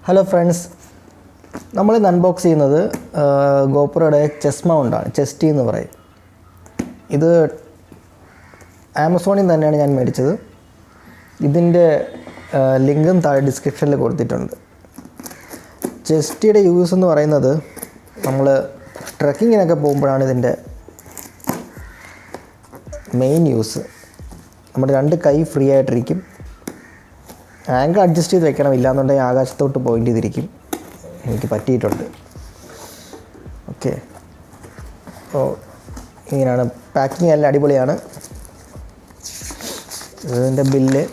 Hello friends, നമ്മളിന്ന് unbox ചെയ്യുന്നത് ഗോപ്രോയുടെ chest മൗണ്ടാണ്. ചെസ്റ്റി എന്ന് പറയും. ഇത് ആമസോണിൽ നിന്ന് തന്നെയാണ് ഞാൻ മേടിച്ചത്. ഇതിൻ്റെ ലിങ്കും താഴെ ഡിസ്ക്രിപ്ഷനിൽ കൊടുത്തിട്ടുണ്ട്. ചെസ്റ്റിയുടെ യൂസ് എന്ന് പറയുന്നത് നമ്മൾ ട്രക്കിങ്ങിനൊക്കെ പോകുമ്പോഴാണ് ഇതിൻ്റെ മെയിൻ യൂസ്. നമ്മുടെ രണ്ട് കൈ ഫ്രീ ആയിട്ടിരിക്കും. ആംഗിൾ അഡ്ജസ്റ്റ് ചെയ്ത് വെക്കണം, ഇല്ലാന്നുണ്ടെങ്കിൽ ആകാശത്തോട്ട് പോയിൻ്റ് ചെയ്തിരിക്കും. എനിക്ക് പറ്റിയിട്ടുണ്ട്. ഓക്കെ, അപ്പോൾ ഇങ്ങനെയാണ് പാക്കിങ്. എല്ലാം അടിപൊളിയാണ്. ഇതിൻ്റെ ബില്ല്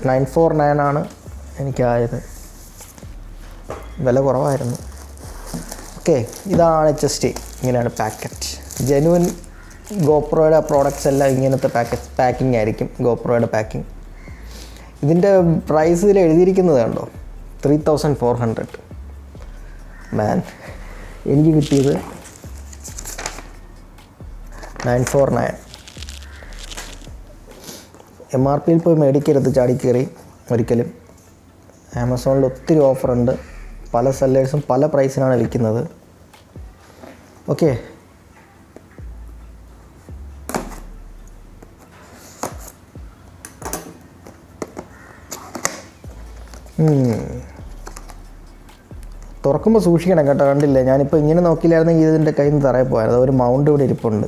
949 ആണ് എനിക്കായത്. വില കുറവായിരുന്നു. ഓക്കെ, ഇതാണ് ചെസ്റ്റ്. ഇങ്ങനെയാണ് പാക്കറ്റ്. ജെനുവിൻ ഗോപ്രോയുടെ പ്രോഡക്റ്റ്സ് എല്ലാം ഇങ്ങനത്തെ പാക്കിംഗ് ആയിരിക്കും. ഗോപ്രോയുടെ പാക്കിംഗ്. ഇതിൻ്റെ പ്രൈസ് ഇതിൽ എഴുതിയിരിക്കുന്നത് കണ്ടോ, 3400. മാൻ, എനിക്ക് കിട്ടിയത് 949. MRPയിൽ പോയി മേടിക്കരുത് ചാടിക്കയറി ഒരിക്കലും. ആമസോണിൽ ഒത്തിരി ഓഫറുണ്ട്. പല സെല്ലേഴ്സും പല പ്രൈസിനാണ് വിൽക്കുന്നത്. ഓക്കെ, തുറക്കുമ്പോൾ സൂക്ഷിക്കണം കേട്ടോ. കണ്ടില്ലേ, ഞാനിപ്പോൾ ഇങ്ങനെ നോക്കിയില്ലായിരുന്നെങ്കിൽ ഇതിൻ്റെ കയ്യിൽ നിന്ന് തറയിൽ പോയത്. ഒരു മൗണ്ട് ഇവിടെ ഇരിപ്പുണ്ട്.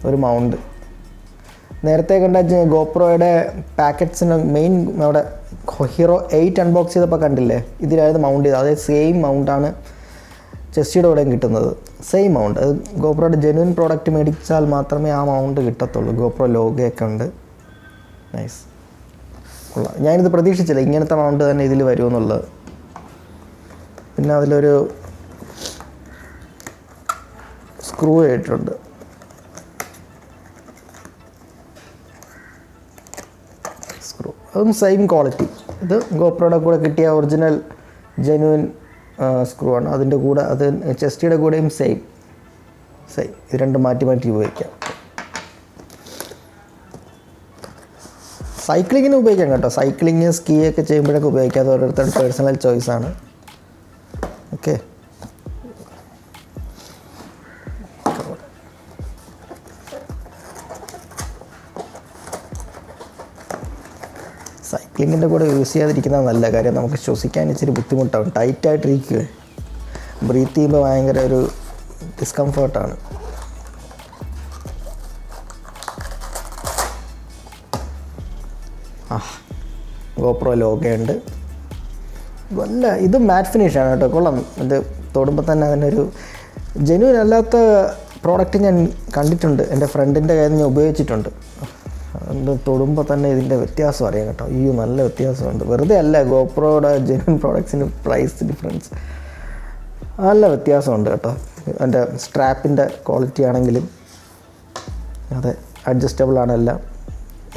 ഒരു മൗണ്ട് നേരത്തെ കണ്ട ഗോപ്രോയുടെ പാക്കറ്റ്സിന് മെയിൻ അവിടെ ഹീറോ 8 അൺബോക്സ് ചെയ്തപ്പോൾ കണ്ടില്ലേ, ഇതിലായിരുന്നു മൗണ്ട് ചെയ്തത്. അതേ സെയിം മൗണ്ടാണ് ചെസ്റ്റിയുടെ കൂടെയും കിട്ടുന്നത്. Same mount. അത് ഗോപ്രോയുടെ ജെനുവിൻ പ്രോഡക്റ്റ് മേടിച്ചാൽ മാത്രമേ ആ മൗണ്ട് കിട്ടത്തുള്ളൂ. ഗോപ്രോ ലോഗോയൊക്കെ ഉണ്ട്. നൈസ്. ഞാനിത് പ്രതീക്ഷിച്ചില്ല ഇങ്ങനത്തെ മൗണ്ട് തന്നെ ഇതിൽ വരുമെന്നുള്ളത്. പിന്നെ അതിലൊരു സ്ക്രൂ ഇട്ടിട്ടുണ്ട്. സ്ക്രൂ അതും സെയിം ക്വാളിറ്റി. ഇത് ഗോപ്രോയുടെ കൂടെ കിട്ടിയ ഒറിജിനൽ ജെനുവിൻ സ്ക്രൂ ആണ്. അതിൻ്റെ കൂടെ അത് ചെസ്റ്റിയുടെ കൂടെയും സെയിം. ഇത് രണ്ടും മാറ്റി മാറ്റി ഉപയോഗിക്കാം. സൈക്ലിങ്ങിന് ഉപയോഗിക്കാം കേട്ടോ. സൈക്ലിങ്, സ്കീയൊക്കെ ചെയ്യുമ്പോഴൊക്കെ ഉപയോഗിക്കാം. അത് ഓരോരുത്തരുടെ പേഴ്സണൽ ചോയ്സാണ്. ഓക്കെ, സൈക്ലിങ്ങിൻ്റെ കൂടെ യൂസ് ചെയ്യാതിരിക്കുന്നത് നല്ല കാര്യം. നമുക്ക് ശ്വസിക്കാൻ ഇച്ചിരി ബുദ്ധിമുട്ടാവും. ടൈറ്റായിട്ടിരിക്കുക. ബ്രീത്ത് ചെയ്യുമ്പോൾ ഭയങ്കര ഒരു ഡിസ്കംഫേർട്ടാണ്. ഗോപ്രോ ലോഗോയുണ്ട്. വല്ല ഇത് മാറ്റ് ഫിനിഷാണ് കേട്ടോ. കൊള്ളാം. ഇത് തൊടുമ്പോൾ തന്നെ അതിനൊരു ജെന്യൂൻ അല്ലാത്ത പ്രോഡക്റ്റ് ഞാൻ കണ്ടിട്ടുണ്ട്. എൻ്റെ ഫ്രണ്ടിൻ്റെ കയ്യിൽ നിന്ന് ഞാൻ ഉപയോഗിച്ചിട്ടുണ്ട്. അത് തൊടുമ്പോൾ തന്നെ ഇതിൻ്റെ വ്യത്യാസം അറിയാം കേട്ടോ. അയ്യോ, നല്ല വ്യത്യാസമുണ്ട്. വെറുതെ അല്ല, ഗോപ്രോയുടെ ജെന്യൂൻ പ്രോഡക്ട്സിന് പ്രൈസ് ഡിഫറൻസ് നല്ല വ്യത്യാസമുണ്ട് കേട്ടോ. എൻ്റെ സ്ട്രാപ്പിൻ്റെ ക്വാളിറ്റി ആണെങ്കിലും അതെ, അഡ്ജസ്റ്റബിൾ ആണ് എല്ലാം.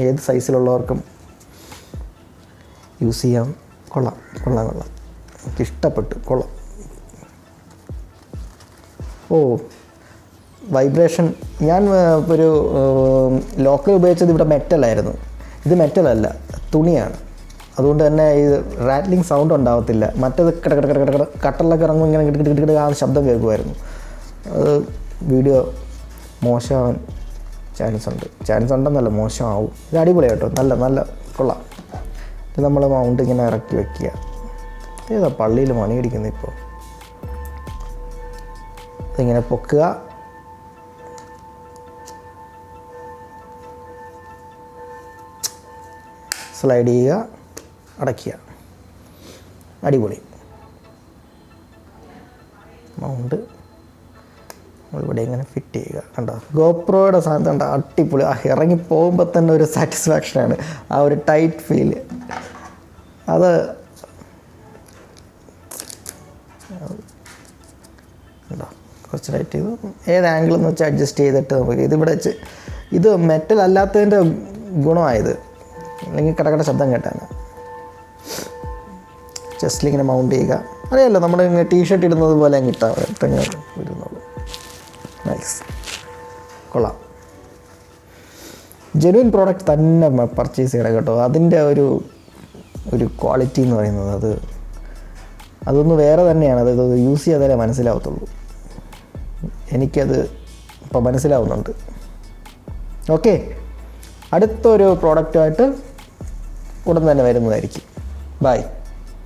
ഏത് സൈസിലുള്ളവർക്കും യൂസ് ചെയ്യാം. കൊള്ളാം. എനിക്കിഷ്ടപ്പെട്ടു. കൊള്ളാം. വൈബ്രേഷൻ. ഞാൻ ഒരു ലോക്കൽ ഉപയോഗിച്ചത് ഇവിടെ മെറ്റലായിരുന്നു. ഇത് മെറ്റലല്ല, തുണിയാണ്. അതുകൊണ്ട് തന്നെ ഇത് റാറ്റ്ലിങ് സൗണ്ട് ഉണ്ടാകത്തില്ല. മറ്റേത് കട്ടറിലൊക്കെ ഇറങ്ങുമ്പോൾ ഇങ്ങനെ കിടക്കിട്ട് ആ ശബ്ദം കേൾക്കുമായിരുന്നു. അത് വീഡിയോ മോശമാവാൻ ചാൻസ് ഉണ്ടെന്നല്ല, മോശമാവും. ഇത് അടിപൊളിയാണ് കേട്ടോ. നല്ല കൊള്ളാം. ഇത് നമ്മൾ മൗണ്ട് ഇങ്ങനെ ഇറക്കി വയ്ക്കുക. ഏതാ പള്ളിയിൽ മണിയടിക്കുന്നത് ഇപ്പോൾ. ഇതിങ്ങനെ പൊക്കുക. സ്ലൈഡ് ചെയ്യുക, അടയ്ക്കുക. അടിപൊളി മൗണ്ട്. നമ്മളിവിടെ ഇങ്ങനെ ഫിറ്റ് ചെയ്യുക. കണ്ടോ, ഗോപ്രോയുടെ സാധനം കണ്ടോ, അടിപൊളി. ഇറങ്ങി പോകുമ്പോൾ തന്നെ ഒരു സാറ്റിസ്ഫാക്ഷനാണ്. ആ ഒരു ടൈറ്റ് ഫീല്. അത് കണ്ടോ, കുറച്ച് ടൈറ്റ് ചെയ്തു. ഏത് ആംഗിളെന്ന് വെച്ചാൽ അഡ്ജസ്റ്റ് ചെയ്തിട്ട് നമുക്ക് ഇതിവിടെ വെച്ച്. ഇത് മെറ്റൽ അല്ലാത്തതിൻ്റെ ഗുണമായത്. അല്ലെങ്കിൽ കടകട ശബ്ദം കേട്ടാണ്. ചെസ്റ്റിലിങ്ങനെ മൗണ്ട് ചെയ്യുക. അറിയാമല്ലോ, നമ്മൾ ടീഷർട്ട് ഇടുന്നത് പോലെ തന്നെ ഇരുന്നുള്ളൂ. നൈസ്. കൊള്ളാം. ജെന്യുവൻ പ്രോഡക്റ്റ് തന്നെ പർച്ചേസ് ചെയ്യണം കേട്ടോ. അതിൻ്റെ ഒരു ക്വാളിറ്റി എന്ന് പറയുന്നത് അതൊന്ന് വേറെ തന്നെയാണ്. അത് യൂസ് ചെയ്താലേ മനസ്സിലാവത്തുള്ളൂ. എനിക്കത് ഇപ്പോൾ മനസ്സിലാവുന്നുണ്ട്. ഓക്കെ, അടുത്തൊരു പ്രോഡക്റ്റുമായിട്ട് ഉടൻ തന്നെ വരുന്നതായിരിക്കും. ബൈ.